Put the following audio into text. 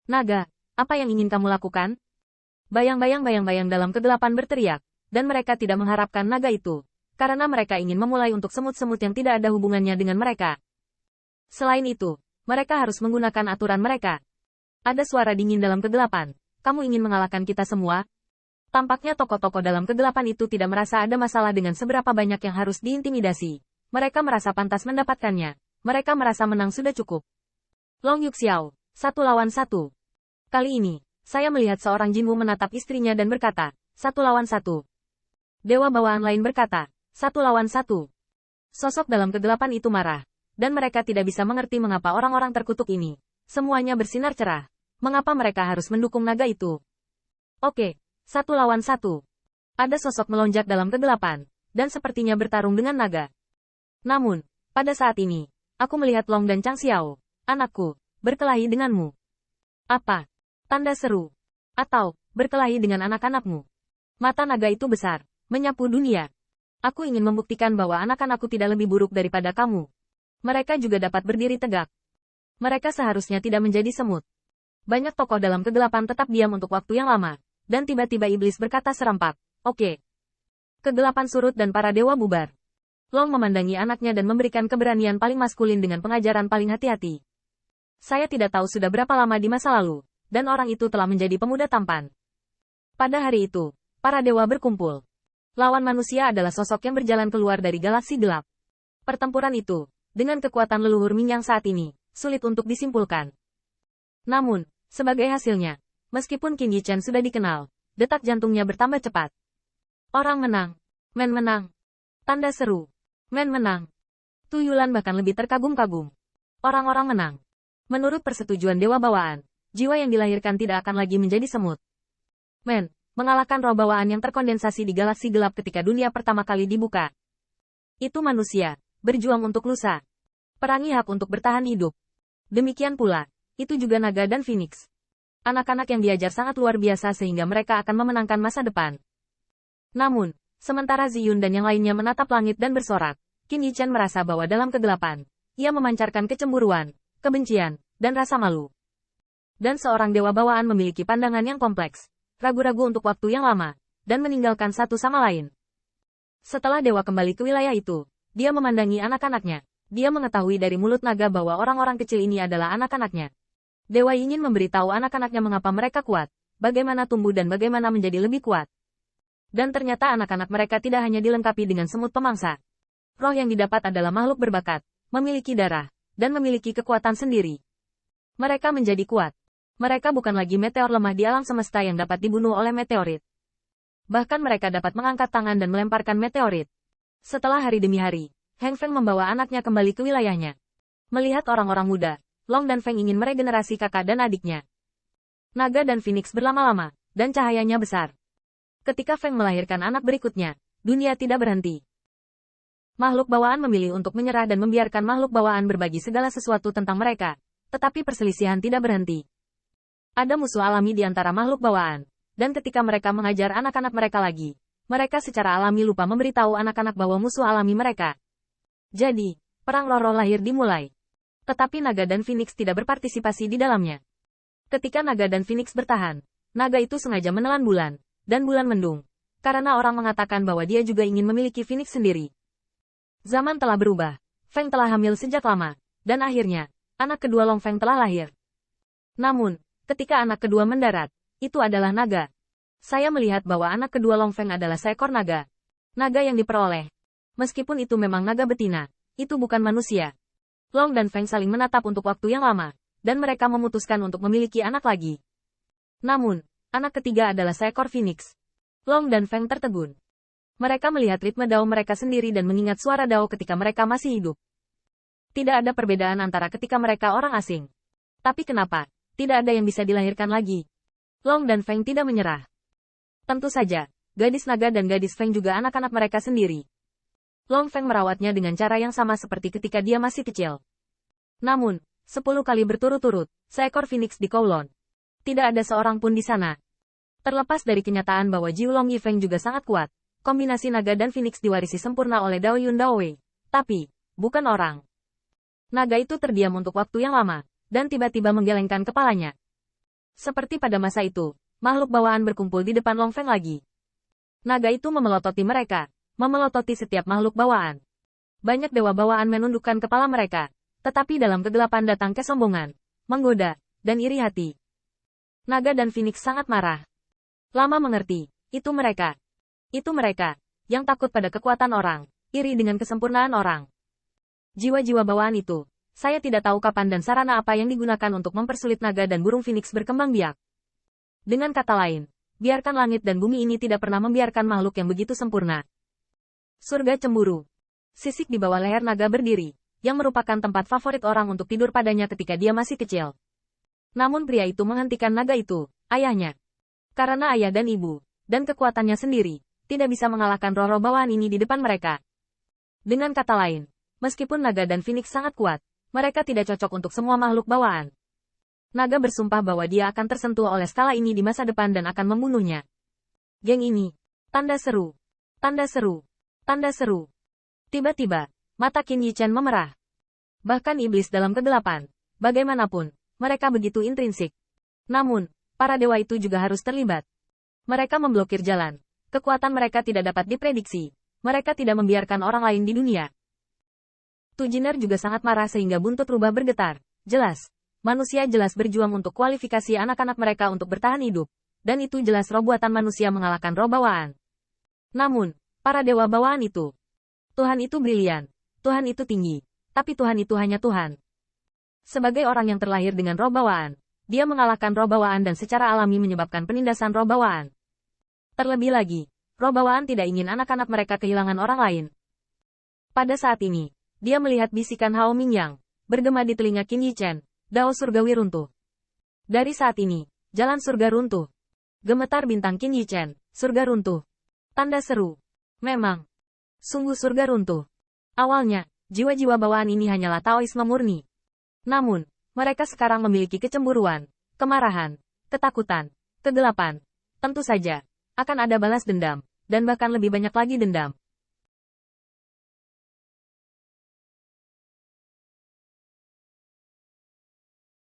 Naga, apa yang ingin kamu lakukan? Bayang-bayang dalam kegelapan berteriak, dan mereka tidak mengharapkan naga itu, karena mereka ingin memulai untuk semut-semut yang tidak ada hubungannya dengan mereka. Selain itu, mereka harus menggunakan aturan mereka. Ada suara dingin dalam kegelapan. Kamu ingin mengalahkan kita semua? Tampaknya tokoh-tokoh dalam kegelapan itu tidak merasa ada masalah dengan seberapa banyak yang harus diintimidasi. Mereka merasa pantas mendapatkannya. Mereka merasa menang sudah cukup. Long Yuxiao, 1 lawan 1. Kali ini, saya melihat seorang Jinwu menatap istrinya dan berkata, 1 lawan 1. Dewa bawaan lain berkata, 1 lawan 1. Sosok dalam kegelapan itu marah, dan mereka tidak bisa mengerti mengapa orang-orang terkutuk ini. Semuanya bersinar cerah. Mengapa mereka harus mendukung naga itu? Oke, 1 lawan 1. Ada sosok melonjak dalam kegelapan, dan sepertinya bertarung dengan naga. Namun, pada saat ini, aku melihat Long dan Chang Xiao, anakku, berkelahi denganmu. Apa? Tanda seru. Atau, berkelahi dengan anak-anakmu. Mata naga itu besar, menyapu dunia. Aku ingin membuktikan bahwa anak-anakku tidak lebih buruk daripada kamu. Mereka juga dapat berdiri tegak. Mereka seharusnya tidak menjadi semut. Banyak tokoh dalam kegelapan tetap diam untuk waktu yang lama, dan tiba-tiba iblis berkata serempak, oke. Kegelapan surut dan para dewa bubar. Long memandangi anaknya dan memberikan keberanian paling maskulin dengan pengajaran paling hati-hati. Saya tidak tahu sudah berapa lama di masa lalu, dan orang itu telah menjadi pemuda tampan. Pada hari itu, para dewa berkumpul. Lawan manusia adalah sosok yang berjalan keluar dari galaksi gelap. Pertempuran itu, dengan kekuatan leluhur Ming yang saat ini, sulit untuk disimpulkan. Namun, sebagai hasilnya, meskipun Qin Yichen sudah dikenal, detak jantungnya bertambah cepat. Orang menang. Men menang. Tanda seru. Men menang. Tuyulan bahkan lebih terkagum-kagum. Orang-orang menang. Menurut persetujuan dewa bawaan, jiwa yang dilahirkan tidak akan lagi menjadi semut. Men, mengalahkan roh bawaan yang terkondensasi di galaksi gelap ketika dunia pertama kali dibuka. Itu manusia, berjuang untuk lusa. Perangi hak untuk bertahan hidup. Demikian pula, itu juga naga dan phoenix. Anak-anak yang diajar sangat luar biasa sehingga mereka akan memenangkan masa depan. Namun, sementara Ziyun dan yang lainnya menatap langit dan bersorak, Qin Yichen merasa bahwa dalam kegelapan, ia memancarkan kecemburuan, kebencian, dan rasa malu. Dan seorang dewa bawaan memiliki pandangan yang kompleks, ragu-ragu untuk waktu yang lama, dan meninggalkan satu sama lain. Setelah dewa kembali ke wilayah itu, dia memandangi anak-anaknya. Dia mengetahui dari mulut naga bahwa orang-orang kecil ini adalah anak-anaknya. Dewa ingin memberitahu anak-anaknya mengapa mereka kuat, bagaimana tumbuh dan bagaimana menjadi lebih kuat. Dan ternyata anak-anak mereka tidak hanya dilengkapi dengan semut pemangsa. Roh yang didapat adalah makhluk berbakat, memiliki darah, dan memiliki kekuatan sendiri. Mereka menjadi kuat. Mereka bukan lagi meteor lemah di alam semesta yang dapat dibunuh oleh meteorit. Bahkan mereka dapat mengangkat tangan dan melemparkan meteorit. Setelah hari demi hari, Heng Feng membawa anaknya kembali ke wilayahnya. Melihat orang-orang muda, Long dan Feng ingin meregenerasi kakak dan adiknya. Naga dan Phoenix berlama-lama, dan cahayanya besar. Ketika Feng melahirkan anak berikutnya, dunia tidak berhenti. Makhluk bawaan memilih untuk menyerah dan membiarkan makhluk bawaan berbagi segala sesuatu tentang mereka, tetapi perselisihan tidak berhenti. Ada musuh alami di antara makhluk bawaan, dan ketika mereka mengajar anak-anak mereka lagi, mereka secara alami lupa memberitahu anak-anak bahwa musuh alami mereka. Jadi, perang roh-roh lahir dimulai. Tetapi naga dan Phoenix tidak berpartisipasi di dalamnya. Ketika naga dan Phoenix bertahan, naga itu sengaja menelan bulan, dan bulan mendung, karena orang mengatakan bahwa dia juga ingin memiliki Phoenix sendiri. Zaman telah berubah, Feng telah hamil sejak lama, dan akhirnya, anak kedua Long Feng telah lahir. Namun, ketika anak kedua mendarat, itu adalah naga. Saya melihat bahwa anak kedua Long Feng adalah seekor naga. Naga yang diperoleh. Meskipun itu memang naga betina, itu bukan manusia. Long dan Feng saling menatap untuk waktu yang lama, dan mereka memutuskan untuk memiliki anak lagi. Namun, anak ketiga adalah seekor Phoenix. Long dan Feng tertegun. Mereka melihat ritme dao mereka sendiri dan mengingat suara dao ketika mereka masih hidup. Tidak ada perbedaan antara ketika mereka orang asing. Tapi kenapa, tidak ada yang bisa dilahirkan lagi? Long dan Feng tidak menyerah. Tentu saja, gadis naga dan gadis Feng juga anak-anak mereka sendiri. Long Feng merawatnya dengan cara yang sama seperti ketika dia masih kecil. Namun, 10 kali berturut-turut, seekor Phoenix di Kowloon. Tidak ada seorang pun di sana. Terlepas dari kenyataan bahwa Jiulong Yifeng juga sangat kuat, kombinasi naga dan Phoenix diwarisi sempurna oleh Dao Yun Daowei. Tapi, bukan orang. Naga itu terdiam untuk waktu yang lama, dan tiba-tiba menggelengkan kepalanya. Seperti pada masa itu, makhluk bawaan berkumpul di depan Long Feng lagi. Naga itu memelototi mereka, memelototi setiap makhluk bawaan. Banyak dewa bawaan menundukkan kepala mereka, tetapi dalam kegelapan datang kesombongan, menggoda, dan iri hati. Naga dan Phoenix sangat marah. Lama mengerti, itu mereka, yang takut pada kekuatan orang, iri dengan kesempurnaan orang. Jiwa-jiwa bawaan itu, saya tidak tahu kapan dan sarana apa yang digunakan untuk mempersulit naga dan burung Phoenix berkembang biak. Dengan kata lain, biarkan langit dan bumi ini tidak pernah membiarkan makhluk yang begitu sempurna. Surga cemburu. Sisik di bawah leher naga berdiri, yang merupakan tempat favorit orang untuk tidur padanya ketika dia masih kecil. Namun pria itu menghentikan naga itu, ayahnya. Karena ayah dan ibu, dan kekuatannya sendiri, tidak bisa mengalahkan roh-roh bawaan ini di depan mereka. Dengan kata lain, meskipun naga dan Phoenix sangat kuat, mereka tidak cocok untuk semua makhluk bawaan. Naga bersumpah bahwa dia akan tersentuh oleh skala ini di masa depan dan akan membunuhnya. Geng ini. Tanda seru. Tanda seru. Tanda seru. Tiba-tiba, mata Qin Yichen memerah. Bahkan iblis dalam kegelapan. Bagaimanapun, mereka begitu intrinsik. Namun, para dewa itu juga harus terlibat. Mereka memblokir jalan. Kekuatan mereka tidak dapat diprediksi. Mereka tidak membiarkan orang lain di dunia. Tujiner juga sangat marah sehingga buntut rubah bergetar. Jelas. Manusia jelas berjuang untuk kualifikasi anak-anak mereka untuk bertahan hidup. Dan itu jelas roh buatan manusia mengalahkan roh bawaan. Namun, para dewa bawaan itu. Tuhan itu brilian. Tuhan itu tinggi. Tapi Tuhan itu hanya Tuhan. Sebagai orang yang terlahir dengan roh bawaan, dia mengalahkan roh bawaan dan secara alami menyebabkan penindasan roh bawaan. Terlebih lagi, roh bawaan tidak ingin anak-anak mereka kehilangan orang lain. Pada saat ini, dia melihat bisikan Hao Mingyang, bergema di telinga Qin Yichen, dao surgawi runtuh. Dari saat ini, jalan surga runtuh. Gemetar bintang Qin Yichen, surga runtuh. Tanda seru. Memang. Sungguh surga runtuh. Awalnya, jiwa-jiwa bawaan ini hanyalah Taoisme murni. Namun, mereka sekarang memiliki kecemburuan, kemarahan, ketakutan, kegelapan. Tentu saja, akan ada balas dendam, dan bahkan lebih banyak lagi dendam.